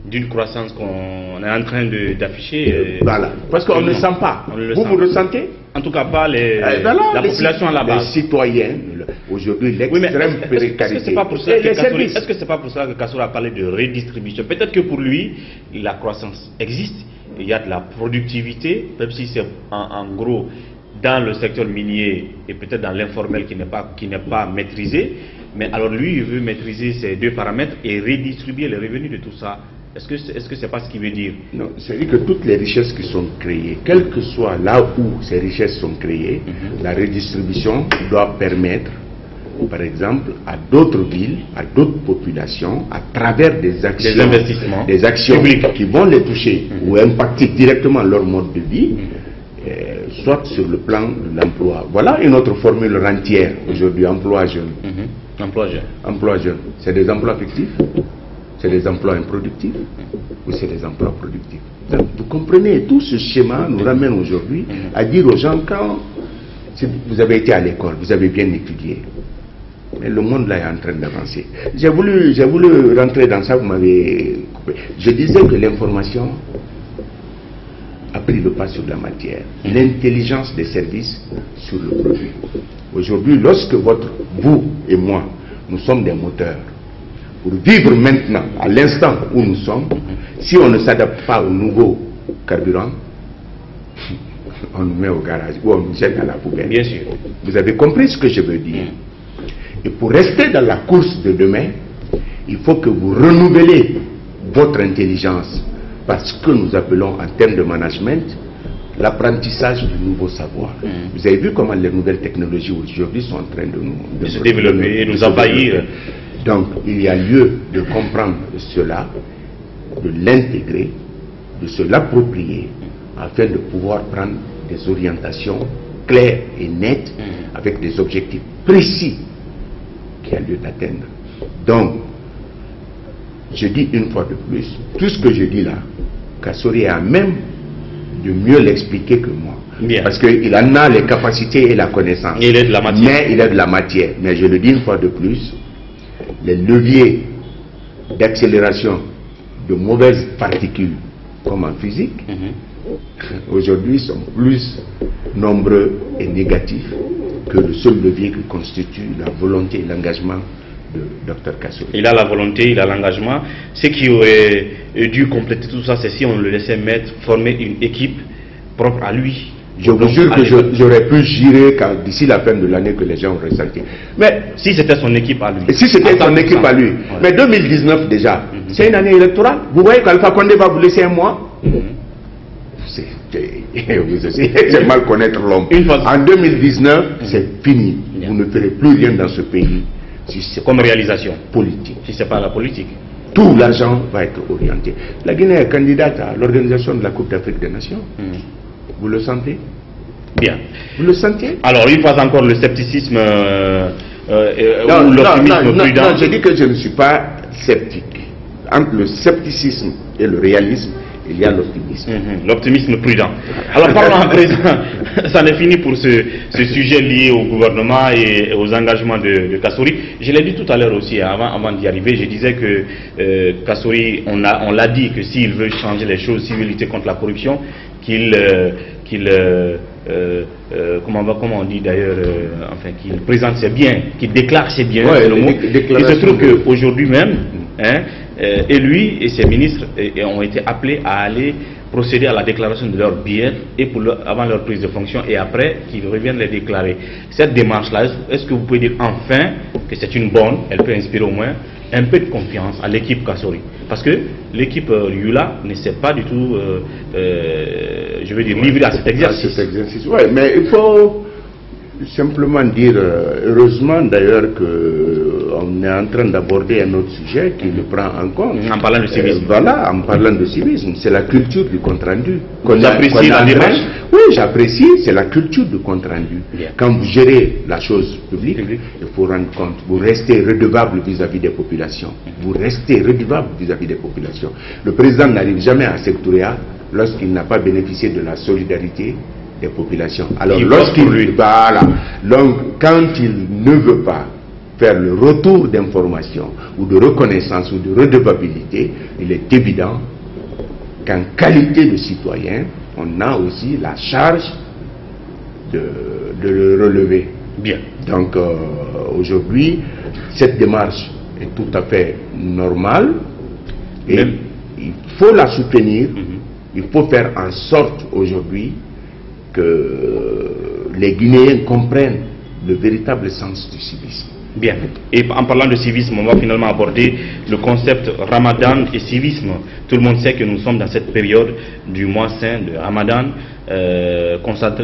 D'une croissance qu'on est en train d'afficher. Voilà, parce qu'on ne le sent pas. Vous ressentez? En tout cas, pas la population à la base. Les citoyens, aujourd'hui, l'extrême précarité. Est-ce que c'est pas pour ça que Kassory a parlé de redistribution? Peut-être que pour lui, la croissance existe. Il y a de la productivité, même si c'est en gros dans le secteur minier et peut-être dans l'informel qui n'est pas maîtrisé. Mais alors lui, il veut maîtriser ces deux paramètres et redistribuer les revenus de tout ça. Est-ce que c'est pas ce qu'il veut dire? Non, c'est-à-dire que toutes les richesses qui sont créées, quel que soit là où ces richesses sont créées, la redistribution doit permettre, par exemple, à d'autres villes, à d'autres populations, à travers des actions, des investissements, des actions publiques qui vont les toucher ou impacter directement leur mode de vie, soit sur le plan de l'emploi. Voilà une autre formule rentière aujourd'hui, emploi jeune. Emploi jeune. Emploi jeune. C'est des emplois fictifs? C'est des emplois improductifs ou c'est des emplois productifs? Donc, vous comprenez, tout ce schéma nous ramène aujourd'hui à dire aux gens, quand vous avez été à l'école, vous avez bien étudié, mais le monde là est en train d'avancer. J'ai voulu rentrer dans ça, vous m'avez coupé. Je disais que l'information a pris le pas sur la matière, l'intelligence des services sur le produit. Aujourd'hui, lorsque vous et moi, nous sommes des moteurs, pour vivre maintenant, à l'instant où nous sommes, si on ne s'adapte pas au nouveau carburant, on nous met au garage ou on nous jette à la poubelle. Bien sûr. Vous avez compris ce que je veux dire. Et pour rester dans la course de demain, il faut que vous renouvelez votre intelligence par ce que nous appelons en termes de management l'apprentissage du nouveau savoir. Vous avez vu comment les nouvelles technologies aujourd'hui sont en train de se développer et nous envahir. Donc il y a lieu de comprendre cela, de l'intégrer, de se l'approprier afin de pouvoir prendre des orientations claires et nettes avec des objectifs précis qu'il y a lieu d'atteindre. Donc, je dis une fois de plus, tout ce que je dis là, Kassory est à même de mieux l'expliquer que moi. Bien. Parce qu'il en a les capacités et la connaissance. Il est de la matière. Mais il est de la matière. Mais je le dis une fois de plus, les leviers d'accélération de mauvaises particules, comme en physique, aujourd'hui sont plus nombreux et négatifs que le seul levier que constitue la volonté et l'engagement de Dr Kassory. Il a la volonté, il a l'engagement. Ce qui aurait dû compléter tout ça, c'est si on le laissait former une équipe propre à lui. Je vous jure que j'aurais pu jurer d'ici la fin de l'année que les gens auraient senti. Mais si c'était son équipe à lui. Si c'était son équipe à lui. Mais 2019 déjà, c'est une année électorale. Vous voyez qu'Alpha Condé va vous laisser un mois. C'est mal connaître l'homme. En 2019, c'est fini. Vous ne ferez plus rien dans ce pays. Si comme réalisation politique. Si ce n'est pas la politique. Tout l'argent va être orienté. La Guinée est candidate à l'organisation de la Coupe d'Afrique des Nations. Vous le sentez? Bien. Vous le sentiez? Alors, une fois encore, le scepticisme ou l'optimisme prudent. Non, je dis que je ne suis pas sceptique. Entre le scepticisme et le réalisme, il y a l'optimisme. L'optimisme prudent. Alors parlons à présent, ça n'est fini pour ce sujet lié au gouvernement et aux engagements de Kassory. Je l'ai dit tout à l'heure aussi, avant d'y arriver, je disais que Kassory, on l'a dit que s'il veut changer les choses, s'il veut lutter contre la corruption, comment on dit d'ailleurs, enfin qu'il présente ses biens, qu'il déclare ses biens, c'est le mot. Il se trouve qu'aujourd'hui même, et lui et ses ministres ont été appelés à aller procéder à la déclaration de leurs biens et avant leur prise de fonction et après qu'ils reviennent les déclarer. Cette démarche-là, est-ce que vous pouvez dire enfin que c'est une bonne, elle peut inspirer au moins un peu de confiance à l'équipe Kassory? Parce que l'équipe Yula ne s'est pas du tout, je veux dire, livrée à cet exercice. Oui, mais il faut simplement dire, heureusement d'ailleurs que on est en train d'aborder un autre sujet qui le prend en compte. En parlant de civisme. Voilà, en parlant de civisme, c'est la culture du compte rendu. Vous appréciez la démarche? Oui, j'apprécie, c'est la culture du compte rendu. Bien. Quand vous gérez la chose publique, il faut rendre compte, vous restez redevable vis-à-vis des populations. Vous restez redevable vis-à-vis des populations. Le président n'arrive jamais à sectoriel lorsqu'il n'a pas bénéficié de la solidarité des populations. Alors voilà, donc quand il ne veut pas faire le retour d'information ou de reconnaissance ou de redevabilité, il est évident qu'en qualité de citoyen, on a aussi la charge de le relever. Bien. Donc aujourd'hui, cette démarche est tout à fait normale et il faut la soutenir. Il faut faire en sorte aujourd'hui que les Guinéens comprennent le véritable sens du civisme. Bien. Et en parlant de civisme, on va finalement aborder le concept Ramadan et civisme. Tout le monde sait que nous sommes dans cette période du mois saint de Ramadan,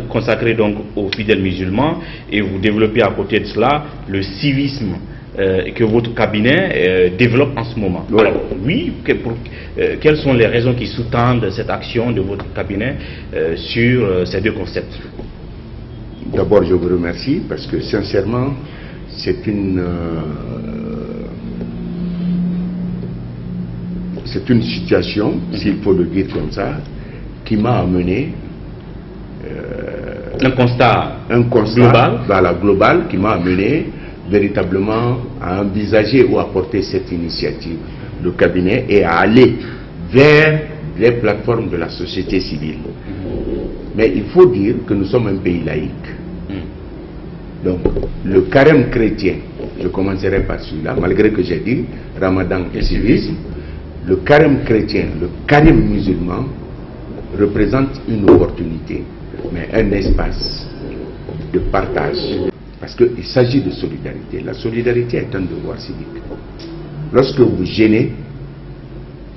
consacré donc aux fidèles musulmans, et vous développez à côté de cela le civisme que votre cabinet développe en ce moment. Ouais. Alors, oui, quelles sont les raisons qui sous-tendent cette action de votre cabinet sur ces deux concepts? D'abord, je vous remercie parce que sincèrement, c'est une situation, s'il faut le dire comme ça, qui m'a amené un constat global, voilà, global, qui m'a amené véritablement à envisager ou à porter cette initiative, le cabinet, et à aller vers les plateformes de la société civile. Mais il faut dire que nous sommes un pays laïque. Donc, le carême chrétien, je commencerai par celui-là, malgré que j'ai dit Ramadan et civisme, le carême chrétien, le carême musulman représente une opportunité, mais un espace de partage. Parce qu'il s'agit de solidarité. La solidarité est un devoir civique. Lorsque vous gênez,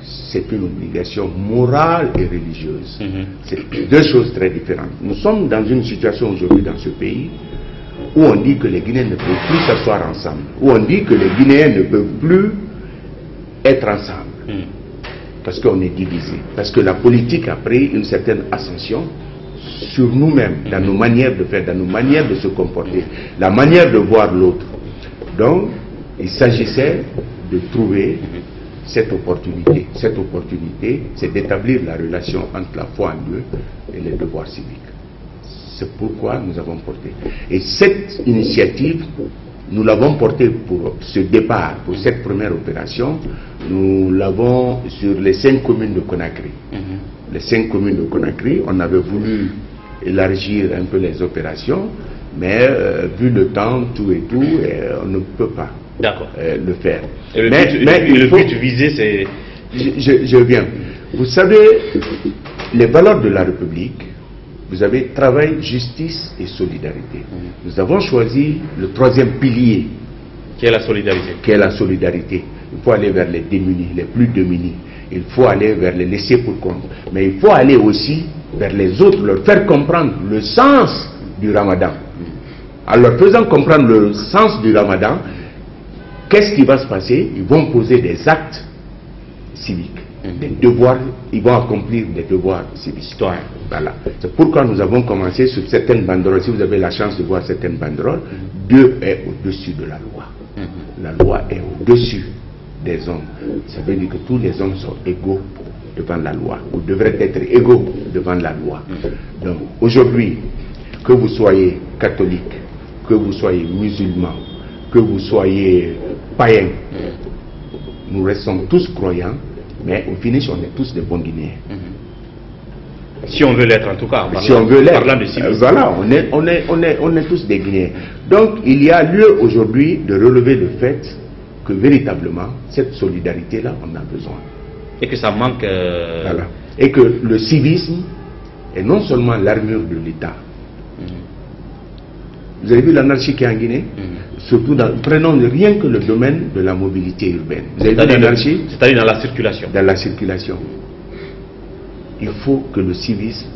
c'est une obligation morale et religieuse. C'est deux choses très différentes. Nous sommes dans une situation aujourd'hui dans ce pays où on dit que les Guinéens ne peuvent plus s'asseoir ensemble, où on dit que les Guinéens ne peuvent plus être ensemble, parce qu'on est divisé, parce que la politique a pris une certaine ascension sur nous-mêmes, dans nos manières de faire, dans nos manières de se comporter, la manière de voir l'autre. Donc, il s'agissait de trouver cette opportunité. Cette opportunité, c'est d'établir la relation entre la foi en Dieu et les devoirs civiques. C'est pourquoi nous avons porté. Et cette initiative, nous l'avons portée pour ce départ, pour cette première opération. Nous l'avons sur les 5 communes de Conakry. Les 5 communes de Conakry, on avait voulu élargir un peu les opérations, mais vu le temps, tout et tout, on ne peut pas le faire. Et le but visé, c'est... Je viens. Vous savez, les valeurs de la République, vous avez travail, justice et solidarité. Nous avons choisi le 3e pilier. Qui est la solidarité. Qui est la solidarité. Il faut aller vers les démunis, les plus démunis. Il faut aller vers les laissés pour compte. Mais il faut aller aussi vers les autres, leur faire comprendre le sens du Ramadan. En leur faisant comprendre le sens du Ramadan, qu'est-ce qui va se passer? Ils vont poser des actes civiques. Des devoirs, ils vont accomplir des devoirs civiques. Voilà. C'est pourquoi nous avons commencé sur certaines banderoles. Si vous avez la chance de voir certaines banderoles, Dieu est au-dessus de la loi. La loi est au-dessus des hommes. Ça veut dire que tous les hommes sont égaux devant la loi, ou devraient être égaux devant la loi. Donc aujourd'hui, que vous soyez catholique, que vous soyez musulman, que vous soyez païen, nous restons tous croyants. Mais au finish, on est tous des bons Guinéens. Si on veut l'être en tout cas, si on veut l'être, parlant de civisme. Voilà, on est tous des Guinéens. Donc il y a lieu aujourd'hui de relever le fait que véritablement, cette solidarité-là, on a besoin. Et que ça manque... Voilà. Et que le civisme est non seulement l'armure de l'État. Vous avez vu l'anarchie qui est en Guinée? Surtout prenons rien que le domaine de la mobilité urbaine. Vous avez vu l'anarchie? C'est-à-dire dans la circulation. Dans la circulation. Il faut que le civisme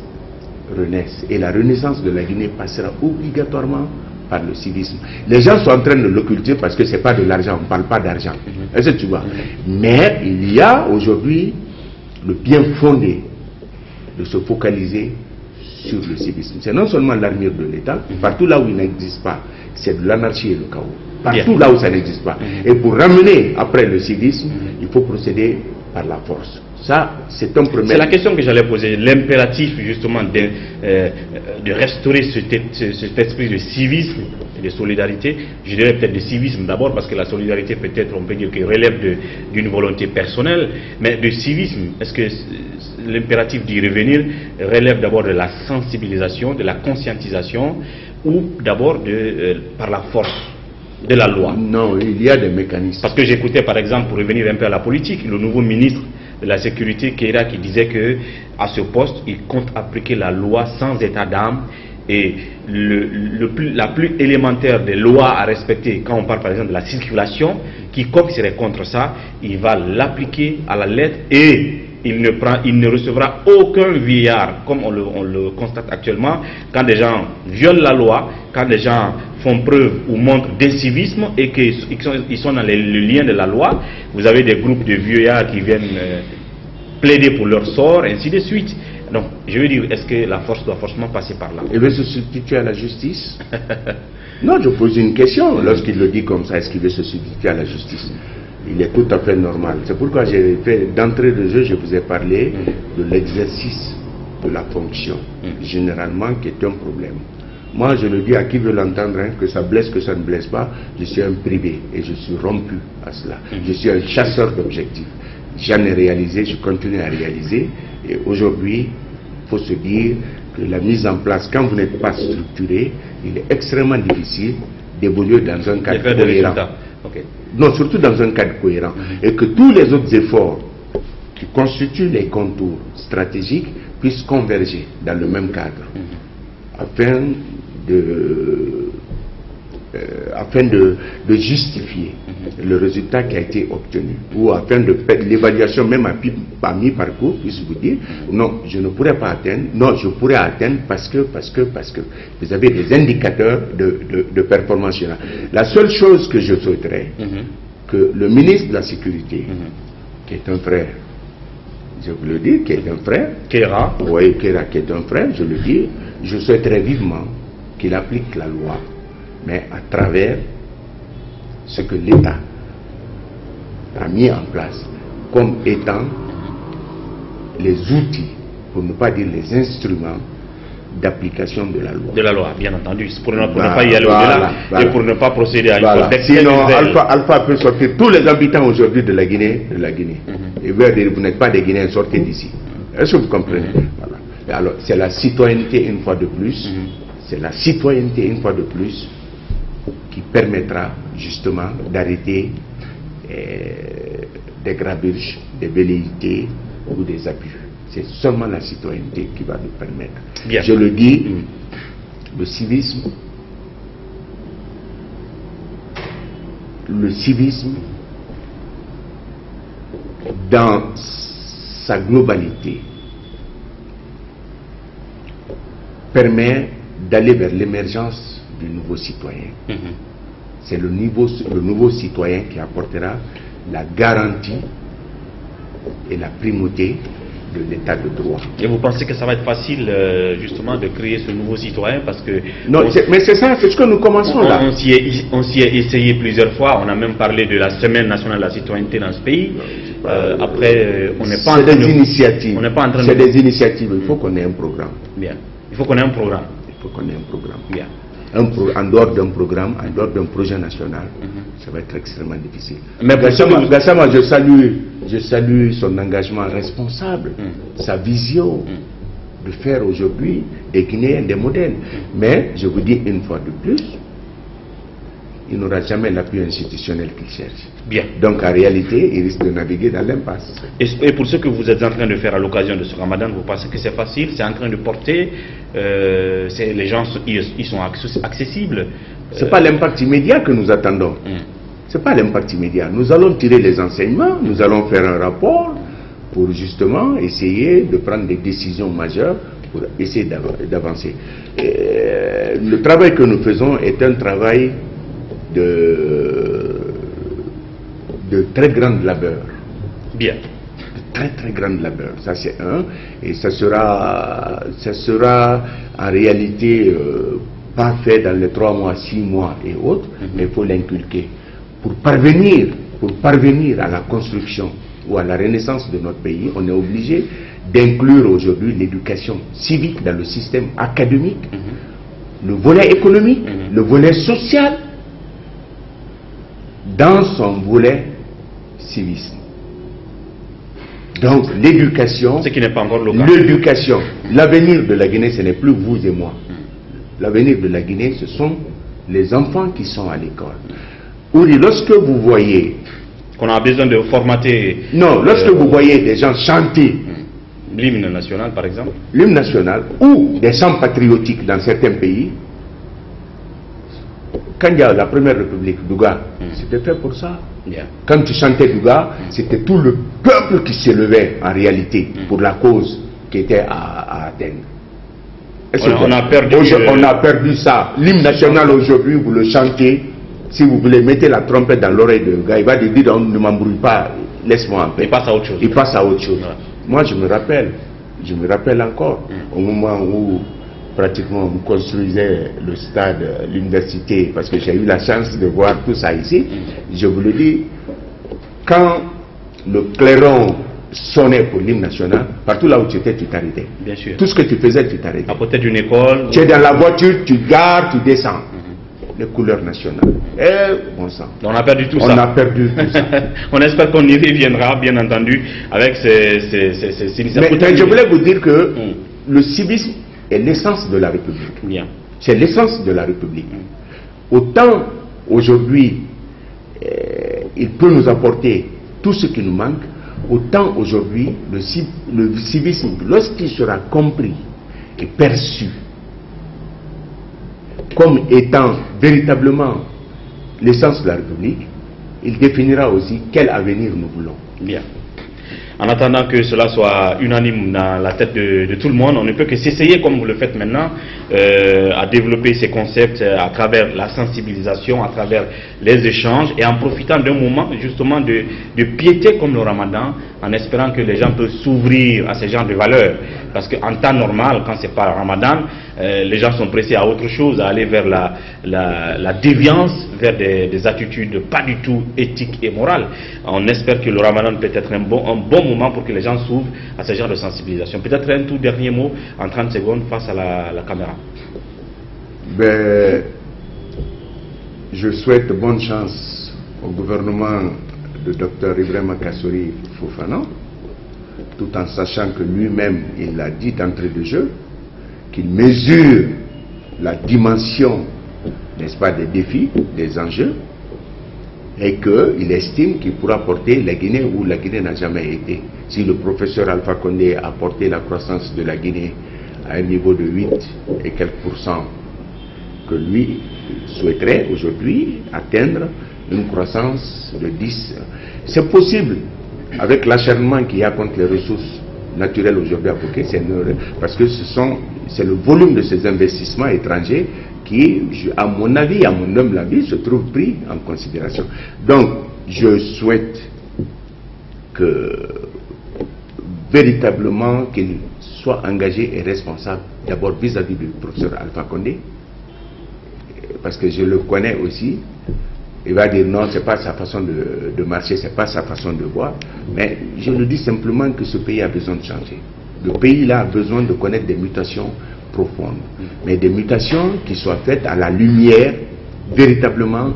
renaisse. Et la renaissance de la Guinée passera obligatoirement par le civisme. Les gens sont en train de l'occulter parce que c'est pas de l'argent, on ne parle pas d'argent. Est-ce que tu vois? Mais il y a aujourd'hui le bien fondé de se focaliser sur le civisme. C'est non seulement l'armure de l'État, partout là où il n'existe pas, c'est de l'anarchie et le chaos. Partout là où ça n'existe pas. Et pour ramener après le civisme, il faut procéder par la force. Ça, c'est un premier... C'est la question que j'allais poser. L'impératif, justement, de restaurer cet esprit de civisme et de solidarité. Je dirais peut-être de civisme d'abord, parce que la solidarité, peut-être, on peut dire qu'elle relève d'une volonté personnelle. Mais de civisme, est-ce que l'impératif d'y revenir relève d'abord de la sensibilisation, de la conscientisation, ou d'abord par la force de la loi? Non, il y a des mécanismes. Parce que j'écoutais, par exemple, pour revenir un peu à la politique, le nouveau ministre de la sécurité, Keira, qui disait que à ce poste, il compte appliquer la loi sans état d'âme, et la plus élémentaire des lois à respecter, quand on parle par exemple de la circulation, quiconque serait contre ça, il va l'appliquer à la lettre, et il ne recevra aucun vieillard, comme on le constate actuellement, quand des gens violent la loi, quand des gens font preuve ou montrent d'incivisme et qu'ils sont dans le lien de la loi. Vous avez des groupes de vieillards qui viennent plaider pour leur sort, ainsi de suite. Donc, je veux dire, est-ce que la force doit forcément passer par là? Il veut se substituer à la justice? Non, je pose une question. Lorsqu'il le dit comme ça, est-ce qu'il veut se substituer à la justice? Il est tout à fait normal. C'est pourquoi j'ai fait, d'entrée de jeu, je vous ai parlé de l'exercice de la fonction, généralement, qui est un problème. Moi, je le dis à qui veut l'entendre, hein, que ça blesse, que ça ne blesse pas, je suis un privé et je suis rompu à cela. Je suis un chasseur d'objectifs. J'en ai réalisé, je continue à réaliser, et aujourd'hui, il faut se dire que la mise en place, quand vous n'êtes pas structuré, il est extrêmement difficile d'évoluer dans un cadre cohérent. Okay. Non, surtout dans un cadre cohérent. Et que tous les autres efforts qui constituent les contours stratégiques puissent converger dans le même cadre, afin de justifier le résultat qui a été obtenu, ou afin de l'évaluation même à mi-parcours puisse vous dire non, je ne pourrais pas atteindre, non, je pourrais atteindre parce que vous avez des indicateurs de performance. La seule chose que je souhaiterais, que le ministre de la Sécurité, qui est un frère, je vous le dis, qui est un frère, Keira, oui, Keira, qui est un frère, je le dis, je souhaiterais vivement qu'il applique la loi, mais à travers ce que l'État a mis en place comme étant les outils, pour ne pas dire les instruments d'application de la loi. De la loi, bien entendu, pour ne pas y aller au-delà, et pour ne pas procéder à une contexte. Sinon, Alpha peut sortir tous les habitants aujourd'hui de la Guinée, et veut dire, vous n'êtes pas des Guinéens, sortez d'ici. Est-ce que vous comprenez? Voilà. Et alors, c'est la citoyenneté une fois de plus, c'est la citoyenneté une fois de plus qui permettra justement d'arrêter des grabuges, des velléités ou des abus. C'est seulement la citoyenneté qui va nous permettre. Bien. Je le dis, le civisme dans sa globalité permet d'aller vers l'émergence du nouveau citoyen. C'est le nouveau citoyen qui apportera la garantie et la primauté de l'état de droit. Et vous pensez que ça va être facile justement de créer ce nouveau citoyen, parce que... Non, mais c'est ça, c'est ce que nous commençons là. On s'y est essayé plusieurs fois, on a même parlé de la semaine nationale de la citoyenneté dans ce pays. Après, on n'est pas en train de... C'est des initiatives. C'est des initiatives, il faut qu'on ait un programme. Bien. Il faut qu'on ait un programme. Il faut qu'on ait un programme. Bien. En dehors d'un programme, en dehors d'un projet national, ça va être extrêmement difficile. Mais Gassama, je salue son engagement responsable, sa vision de faire aujourd'hui des Guinéens des modèles. Mais je vous dis une fois de plus, il n'aura jamais l'appui institutionnel qu'il cherche. Bien. Donc en réalité, il risque de naviguer dans l'impasse. Et pour ce que vous êtes en train de faire à l'occasion de ce Ramadan, vous pensez que c'est facile? C'est en train de porter, les gens ils sont accessibles. Ce n'est pas l'impact immédiat que nous attendons. Ce n'est pas l'impact immédiat. Nous allons tirer les enseignements, nous allons faire un rapport pour justement essayer de prendre des décisions majeures pour essayer d'avancer. Le travail que nous faisons est un travail de très grande labeur. Bien. Très très grande labeur, ça c'est un, et ça sera en réalité pas fait dans les 3 mois, 6 mois et autres, mais il faut l'inculquer. Pour parvenir à la construction ou à la renaissance de notre pays, on est obligé d'inclure aujourd'hui l'éducation civique dans le système académique, le volet économique, le volet social, dans son volet civisme. Donc l'éducation, ce qui n'est pas encore le cas. L'éducation, l'avenir de la Guinée, ce n'est plus vous et moi. L'avenir de la Guinée, ce sont les enfants qui sont à l'école. Ouri, lorsque vous voyez... Qu'on a besoin de formater... Non, lorsque vous voyez des gens chanter... L'hymne national, par exemple. L'hymne national, ou des chants patriotiques dans certains pays. Quand il y a la première république, Douga, c'était fait pour ça. Yeah. Quand tu chantais Douga, c'était tout le peuple qui s'élevait en réalité pour la cause qui était à atteindre. On a perdu ça. L'hymne national aujourd'hui, vous le chantez. Si vous voulez, mettez la trompette dans l'oreille de gars, il va te dire ne m'embrouille pas, laisse-moi en paix. Il passe à autre chose. Il passe à autre chose. Ouais. Moi, je me rappelle encore, au moment où pratiquement on construisait le stade, l'université, parce que j'ai eu la chance de voir tout ça ici. Je vous le dis, quand le clairon sonnait pour l'hymne national, partout là où tu étais, tu t'arrêtais. Bien sûr. Tout ce que tu faisais, tu t'arrêtais. À côté d'une école. Tu es dans la voiture, tu gares, tu descends. Les couleurs nationales. Bon sang. On a perdu tout ça. On a perdu tout ça. On espère qu'on y reviendra, bien entendu, avec ces initiatives. Mais je voulais vous dire que le civisme est l'essence de la République. Bien. C'est l'essence de la République. Autant aujourd'hui, il peut nous apporter tout ce qui nous manque, autant aujourd'hui, le civisme, lorsqu'il sera compris et perçu comme étant véritablement l'essence de la République, il définira aussi quel avenir nous voulons. Bien. En attendant que cela soit unanime dans la tête de tout le monde, on ne peut que s'essayer, comme vous le faites maintenant, à développer ces concepts à travers la sensibilisation, à travers les échanges, et en profitant d'un moment justement de piété comme le Ramadan, en espérant que les gens peuvent s'ouvrir à ces genres de valeurs. Parce qu'en temps normal, quand c'est pas le Ramadan, les gens sont pressés à autre chose, à aller vers la déviance, vers des attitudes pas du tout éthiques et morales. On espère que le Ramadan peut être un bon moment pour que les gens s'ouvrent à ce genre de sensibilisation. Peut-être un tout dernier mot en 30 secondes face à la caméra. Ben, je souhaite bonne chance au gouvernement de Dr Ibrahima Kassori Fofana, tout en sachant que lui-même, il l'a dit d'entrée de jeu, qu'il mesure la dimension, n'est-ce pas, des défis, des enjeux, et qu'il estime qu'il pourra porter la Guinée où la Guinée n'a jamais été. Si le professeur Alpha Condé a porté la croissance de la Guinée à un niveau de 8 et quelques pourcents, que lui souhaiterait aujourd'hui atteindre une croissance de 10. C'est possible, avec l'acharnement qu'il y a contre les ressources naturelles aujourd'hui à Bouquet, parce que c'est le volume de ces investissements étrangers qui, à mon avis, à mon humble avis, se trouve pris en considération. Donc, je souhaite que véritablement qu'il soit engagé et responsable, d'abord vis-à-vis du professeur Alpha Condé, parce que je le connais aussi. Il va dire non, c'est pas sa façon de marcher, c'est pas sa façon de voir. Mais je le dis simplement que ce pays a besoin de changer. Le pays là a besoin de connaître des mutations profondes, mais des mutations qui soient faites à la lumière véritablement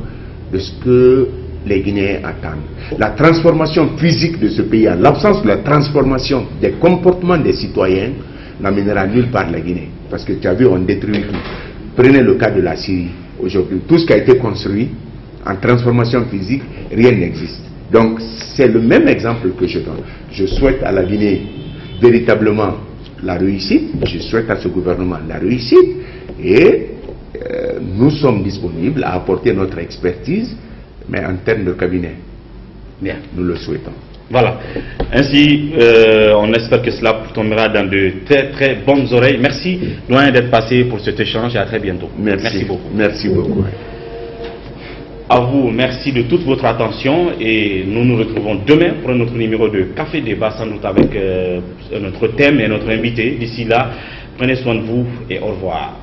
de ce que les Guinéens attendent. La transformation physique de ce pays, l'absence de la transformation des comportements des citoyens, n'amènera nulle part la Guinée. Parce que tu as vu, on détruit tout. Prenez le cas de la Syrie. Aujourd'hui, tout ce qui a été construit en transformation physique, rien n'existe. Donc, c'est le même exemple que je donne. Je souhaite à la Guinée véritablement la réussite, je souhaite à ce gouvernement la réussite, et nous sommes disponibles à apporter notre expertise, mais en termes de cabinet. Bien. Nous le souhaitons. Voilà. Ainsi, on espère que cela tombera dans de très très bonnes oreilles. Merci, doyen, d'être passé pour cet échange et à très bientôt. Merci beaucoup. Merci beaucoup. À vous, merci de toute votre attention et nous nous retrouvons demain pour un autre numéro de Café Débat, sans doute avec notre thème et notre invité. D'ici là, prenez soin de vous et au revoir.